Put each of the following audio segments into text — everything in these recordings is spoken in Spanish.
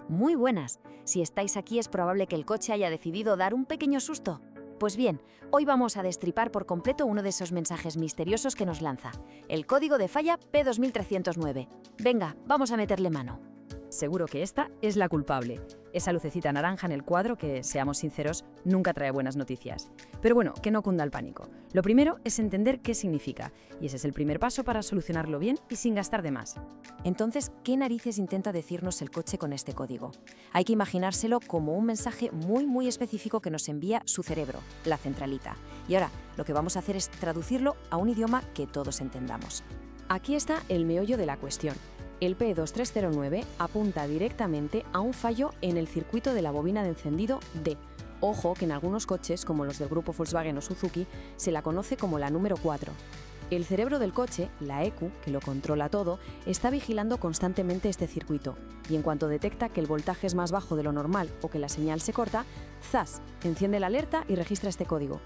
Muy buenas. Si estáis aquí es probable que el coche haya decidido dar un pequeño susto. Pues bien, hoy vamos a destripar por completo uno de esos mensajes misteriosos que nos lanza, el código de falla P2309. Venga, vamos a meterle mano. Seguro que esta es la culpable. Esa lucecita naranja en el cuadro que, seamos sinceros, nunca trae buenas noticias. Pero bueno, que no cunda el pánico. Lo primero es entender qué significa, y ese es el primer paso para solucionarlo bien y sin gastar de más. Entonces, ¿qué narices intenta decirnos el coche con este código? Hay que imaginárselo como un mensaje muy específico que nos envía su cerebro, la centralita. Y ahora, lo que vamos a hacer es traducirlo a un idioma que todos entendamos. Aquí está el meollo de la cuestión. El P2309 apunta directamente a un fallo en el circuito de la bobina de encendido D. Ojo que en algunos coches, como los del grupo Volkswagen o Suzuki, se la conoce como la número 4. El cerebro del coche, la ECU, que lo controla todo, está vigilando constantemente este circuito, y en cuanto detecta que el voltaje es más bajo de lo normal o que la señal se corta, ¡zas!, enciende la alerta y registra este código.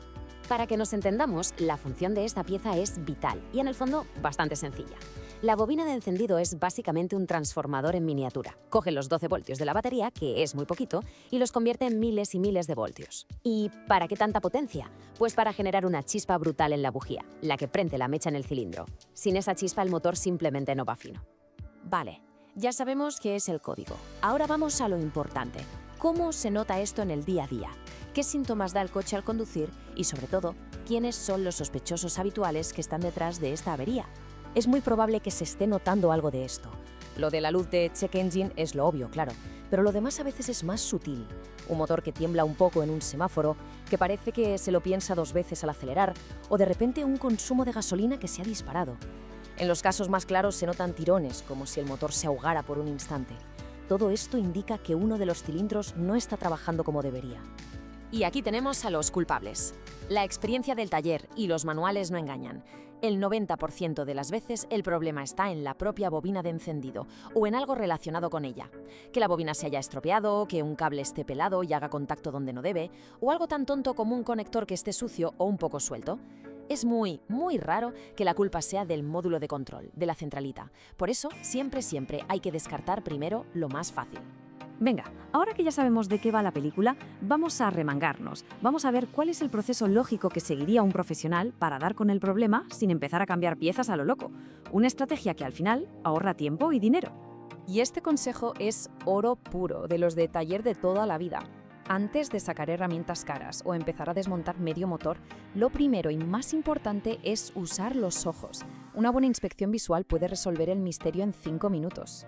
Para que nos entendamos, la función de esta pieza es vital y en el fondo bastante sencilla. La bobina de encendido es básicamente un transformador en miniatura. Coge los 12 voltios de la batería, que es muy poquito, y los convierte en miles y miles de voltios. ¿Y para qué tanta potencia? Pues para generar una chispa brutal en la bujía, la que prende la mecha en el cilindro. Sin esa chispa el motor simplemente no va fino. Vale, ya sabemos qué es el código. Ahora vamos a lo importante. ¿Cómo se nota esto en el día a día? ¿Qué síntomas da el coche al conducir? Y sobre todo, ¿quiénes son los sospechosos habituales que están detrás de esta avería? Es muy probable que se esté notando algo de esto. Lo de la luz de check engine es lo obvio, claro, pero lo demás a veces es más sutil. Un motor que tiembla un poco en un semáforo, que parece que se lo piensa 2 veces al acelerar, o de repente un consumo de gasolina que se ha disparado. En los casos más claros se notan tirones, como si el motor se ahogara por un instante. Todo esto indica que uno de los cilindros no está trabajando como debería. Y aquí tenemos a los culpables. La experiencia del taller y los manuales no engañan. El 90% de las veces el problema está en la propia bobina de encendido o en algo relacionado con ella. Que la bobina se haya estropeado, que un cable esté pelado y haga contacto donde no debe, o algo tan tonto como un conector que esté sucio o un poco suelto. Es muy raro que la culpa sea del módulo de control, de la centralita. Por eso, siempre hay que descartar primero lo más fácil. Venga, ahora que ya sabemos de qué va la película, vamos a remangarnos. Vamos a ver cuál es el proceso lógico que seguiría un profesional para dar con el problema sin empezar a cambiar piezas a lo loco. Una estrategia que al final ahorra tiempo y dinero. Y este consejo es oro puro, de los de taller de toda la vida. Antes de sacar herramientas caras o empezar a desmontar medio motor, lo primero y más importante es usar los ojos. Una buena inspección visual puede resolver el misterio en 5 minutos.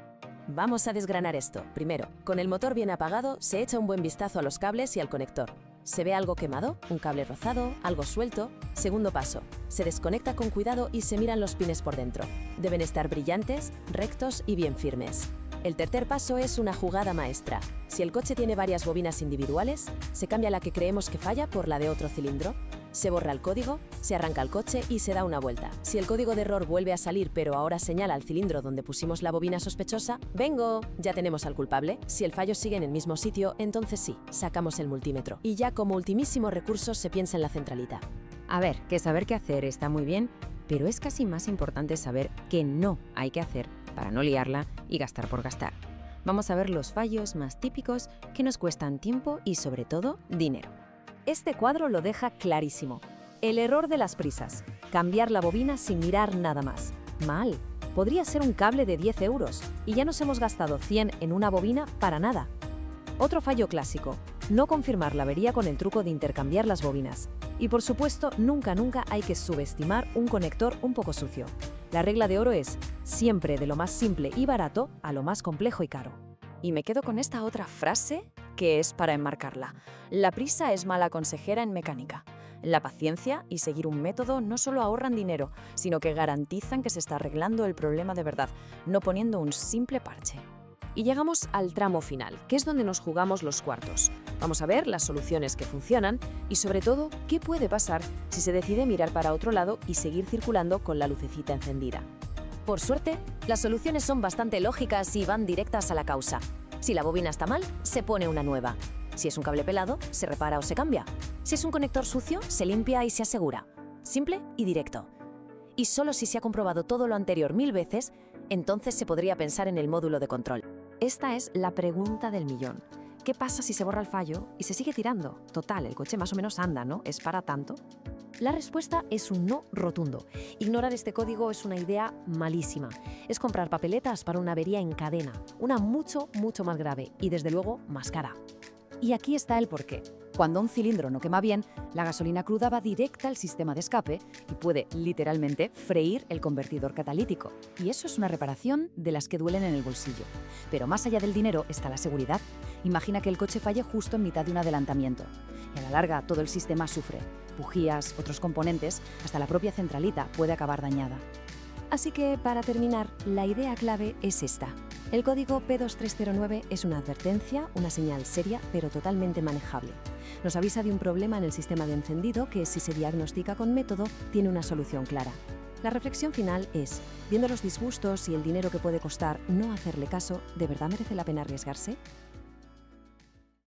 Vamos a desgranar esto. Primero, con el motor bien apagado, se echa un buen vistazo a los cables y al conector. ¿Se ve algo quemado? ¿Un cable rozado? ¿Algo suelto? Segundo paso, se desconecta con cuidado y se miran los pines por dentro. Deben estar brillantes, rectos y bien firmes. El tercer paso es una jugada maestra. Si el coche tiene varias bobinas individuales, se cambia la que creemos que falla por la de otro cilindro. Se borra el código, se arranca el coche y se da una vuelta. Si el código de error vuelve a salir pero ahora señala al cilindro donde pusimos la bobina sospechosa, ¡vengo! Ya tenemos al culpable. Si el fallo sigue en el mismo sitio, entonces sí, sacamos el multímetro. Y ya como ultimísimo recurso se piensa en la centralita. A ver, que saber qué hacer está muy bien, pero es casi más importante saber qué no hay que hacer para no liarla y gastar por gastar. Vamos a ver los fallos más típicos que nos cuestan tiempo y sobre todo dinero. Este cuadro lo deja clarísimo. El error de las prisas. Cambiar la bobina sin mirar nada más. Mal. Podría ser un cable de 10 euros y ya nos hemos gastado 100 en una bobina para nada. Otro fallo clásico. No confirmar la avería con el truco de intercambiar las bobinas. Y por supuesto, nunca hay que subestimar un conector un poco sucio. La regla de oro es siempre de lo más simple y barato a lo más complejo y caro. Y me quedo con esta otra frase que es para enmarcarla. La prisa es mala consejera en mecánica. La paciencia y seguir un método no solo ahorran dinero, sino que garantizan que se está arreglando el problema de verdad, no poniendo un simple parche. Y llegamos al tramo final, que es donde nos jugamos los cuartos. Vamos a ver las soluciones que funcionan y sobre todo qué puede pasar si se decide mirar para otro lado y seguir circulando con la lucecita encendida. Por suerte, las soluciones son bastante lógicas y van directas a la causa. Si la bobina está mal, se pone una nueva. Si es un cable pelado, se repara o se cambia. Si es un conector sucio, se limpia y se asegura. Simple y directo. Y solo si se ha comprobado todo lo anterior 1000 veces, entonces se podría pensar en el módulo de control. Esta es la pregunta del millón. ¿Qué pasa si se borra el fallo y se sigue tirando? Total, el coche más o menos anda, ¿no? ¿Es para tanto? La respuesta es un no rotundo. Ignorar este código es una idea malísima. Es comprar papeletas para una avería en cadena, una mucho más grave y desde luego más cara. Y aquí está el porqué. Cuando un cilindro no quema bien, la gasolina cruda va directa al sistema de escape y puede, literalmente, freír el convertidor catalítico. Y eso es una reparación de las que duelen en el bolsillo. Pero más allá del dinero está la seguridad. Imagina que el coche falle justo en mitad de un adelantamiento. Y a la larga todo el sistema sufre. Bujías, otros componentes, hasta la propia centralita puede acabar dañada. Así que, para terminar, la idea clave es esta. El código P2309 es una advertencia, una señal seria, pero totalmente manejable. Nos avisa de un problema en el sistema de encendido que, si se diagnostica con método, tiene una solución clara. La reflexión final es, viendo los disgustos y el dinero que puede costar no hacerle caso, ¿de verdad merece la pena arriesgarse?